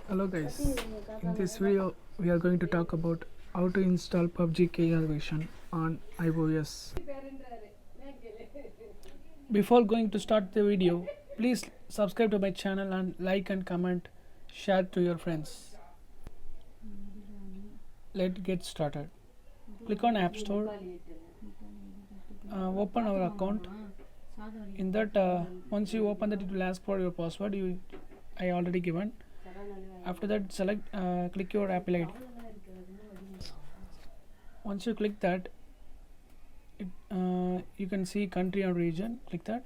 Hello guys, in this video we are going to talk about how to install pubg KR version on iOS. Before going to start the video, please subscribe to my channel and like and comment, share to your friends. Let's get started. Click on App Store, open our account. In that, once you open that, it will ask for your password. I already given. After that, click your Apple ID. Once you click that, you can see country or region. Click that.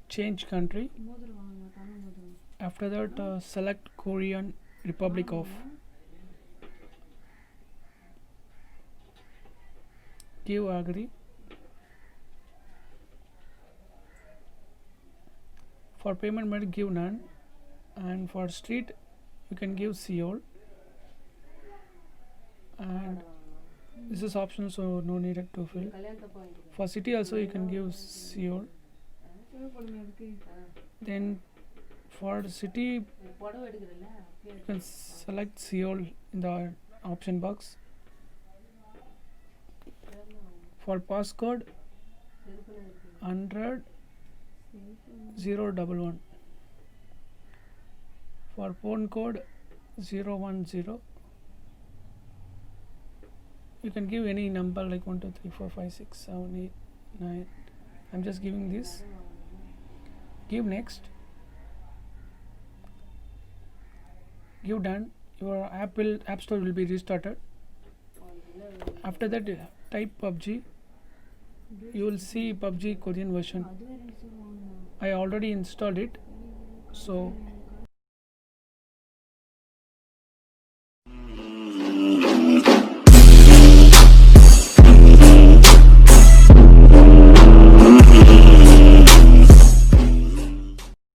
Change country. After that, select Korean Republic of. Give agree. For payment method, give none, and for street you can give Seoul, and this is optional, so no needed to fill. For city also you can give Seoul. Then for the city you can select Seoul in the option box. For passcode 100 011. For phone code 010. You can give any number like 1 2 3 4 5 6 7 8 9. I'm just giving this. Give next. Give done. Your App Store will be restarted. After that, type PUBG. You will see PUBG Korean version. I already installed it, so